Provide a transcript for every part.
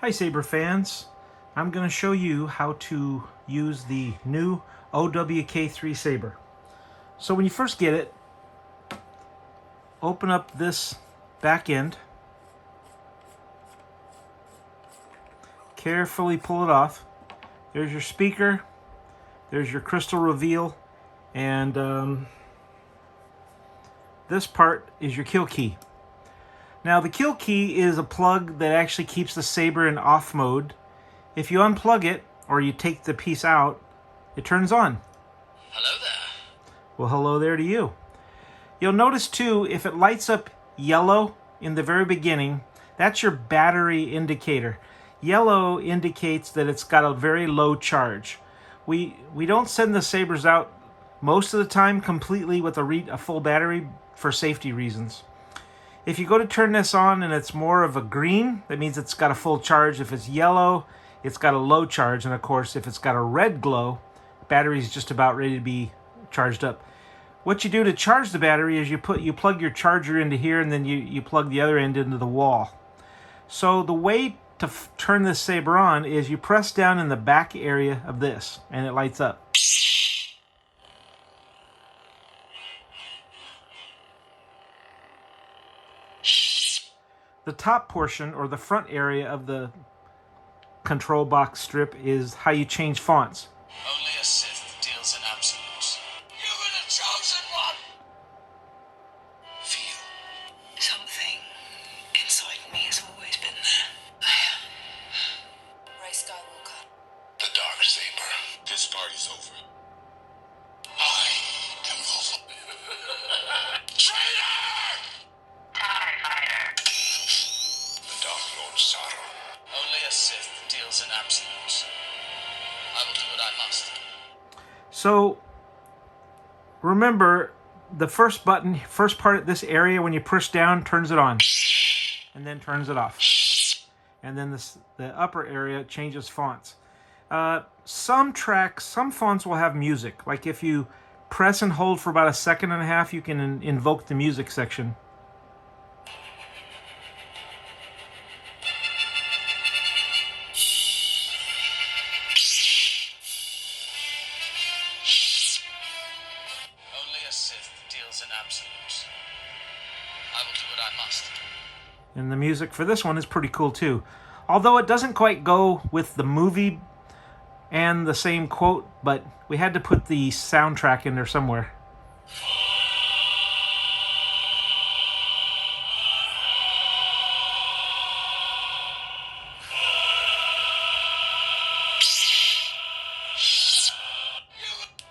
Hi Saber fans, I'm going to show you how to use the new OWK3 Saber. So when you first get it, open up this back end, carefully pull it off. There's your speaker, there's your crystal reveal, and this part is your kill key. Now the kill key is a plug that actually keeps the Saber in off mode. If you unplug it, or you take the piece out, it turns on. Hello there. Well, hello there to you. You'll notice too, if it lights up yellow in the very beginning, that's your battery indicator. Yellow indicates that it's got a very low charge. We don't send the Sabers out most of the time completely with a full battery for safety reasons. If you go to turn this on and it's more of a green, that means it's got a full charge. If it's yellow, it's got a low charge. And of course, if it's got a red glow, battery's just about ready to be charged up. What you do to charge the battery is you plug your charger into here, and then you plug the other end into the wall. So the way to turn this Saber on is you press down in the back area of this, and it lights up. The top portion, or the front area of the control box strip, is how you change fonts. Only a Sith deals in absolutes. You were the chosen one! Feel. Something inside me has always been there. Rey Skywalker. The dark Saber. This party's over. I am the traitor! TIE Fighter. The Dark Lord Sorrow. Only a Sith deals in absolutes. I will do what I must. So remember, the first button, first part of this area, when you push down, turns it on, and then turns it off. And then the upper area changes fonts. Some fonts will have music. Like if you press and hold for about a second and a half, you can invoke the music section. Only a Sith deals in absolutes. I will do what I must. And the music for this one is pretty cool too. Although it doesn't quite go with the movie and the same quote, but we had to put the soundtrack in there somewhere.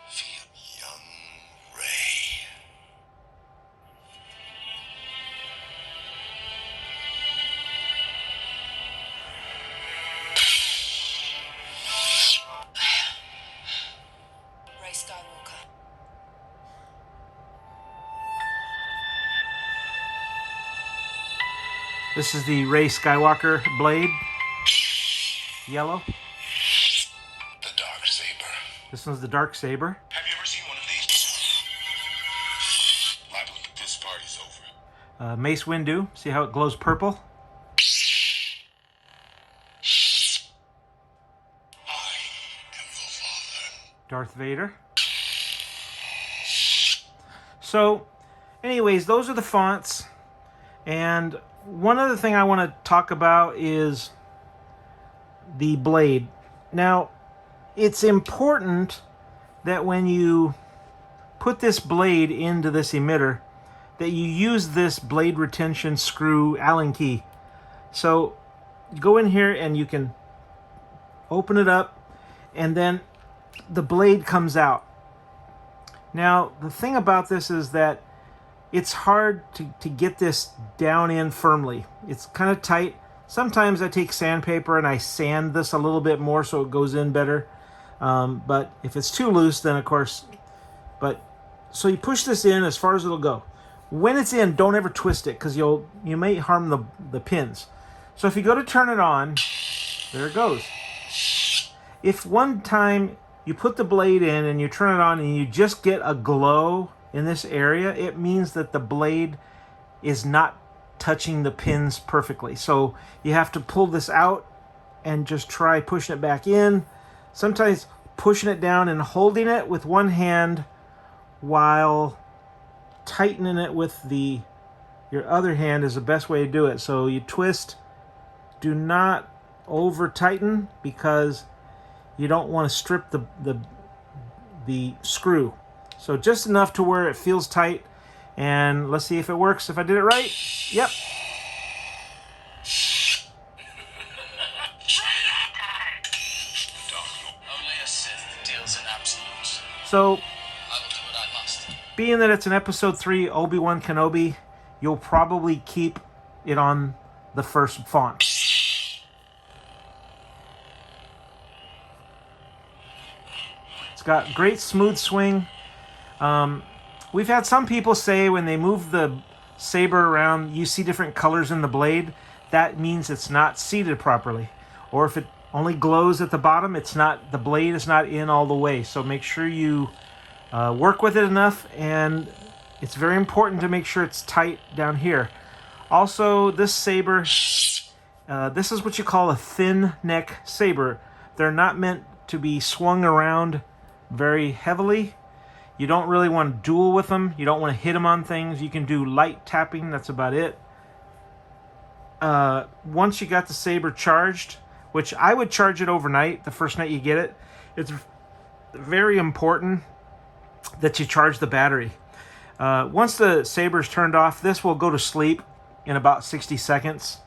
Feel young Rey. Rey Skywalker. This is the Rey Skywalker blade, yellow. The dark Saber. This one's the dark saber. Have you ever seen one of these? Liable, this party's over. Mace Windu. See how it glows purple? I am the Father. Darth Vader. So, anyways, those are the fonts. And one other thing I want to talk about is the blade. Now, it's important that when you put this blade into this emitter, that you use this blade retention screw Allen key. So, go in here and you can open it up, and then the blade comes out. Now, the thing about this is that it's hard to get this down in firmly. It's kind of tight. Sometimes I take sandpaper and I sand this a little bit more so it goes in better. But if it's too loose, then of course... So you push this in as far as it'll go. When it's in, don't ever twist it, because you may harm the pins. So if you go to turn it on, there it goes. If one time you put the blade in and you turn it on and you just get a glow in this area, it means that the blade is not touching the pins perfectly. So you have to pull this out and just try pushing it back in. Sometimes pushing it down and holding it with one hand while tightening it with your other hand is the best way to do it. So you twist, do not over tighten because you don't want to strip the screw. So just enough to where it feels tight, and let's see if it works. If I did it right, yep. Only a Sith deals in absolutes. So I will do what I must. being that it's an episode 3 Obi-Wan Kenobi, you'll probably keep it on the first font. It's got great smooth swing. We've had some people say when they move the saber around, you see different colors in the blade. That means it's not seated properly. Or if it only glows at the bottom, the blade is not in all the way. So make sure you work with it enough, and it's very important to make sure it's tight down here. Also, this saber, this is what you call a thin neck saber. They're not meant to be swung around very heavily. You don't really want to duel with them. You don't want to hit them on things. You can do light tapping. That's about it. Once you got the saber charged, which I would charge it overnight, the first night you get it, it's very important that you charge the battery. Once the saber's turned off, this will go to sleep in about 60 seconds.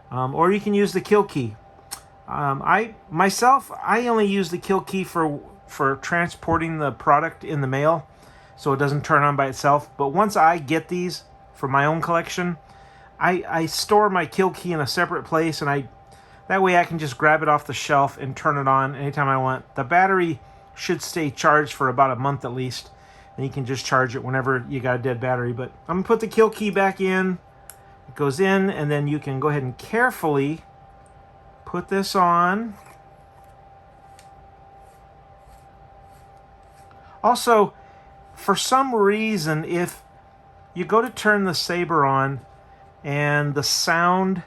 Or you can use the kill key. I only use the kill key for transporting the product in the mail, so it doesn't turn on by itself. But once I get these for my own collection, I store my kill key in a separate place, and that way I can just grab it off the shelf and turn it on anytime I want. The battery should stay charged for about a month at least, and you can just charge it whenever you got a dead battery. But I'm gonna put the kill key back in. It goes in, and then you can go ahead and carefully put this on. Also, for some reason, if you go to turn the saber on and the sound,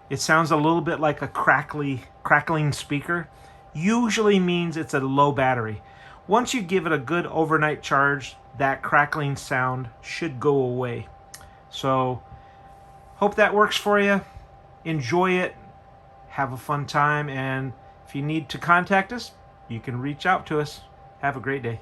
it sounds a little bit like a crackling speaker, usually means it's a low battery. Once you give it a good overnight charge, that crackling sound should go away. So, hope that works for you. Enjoy it. Have a fun time. And if you need to contact us, you can reach out to us. Have a great day.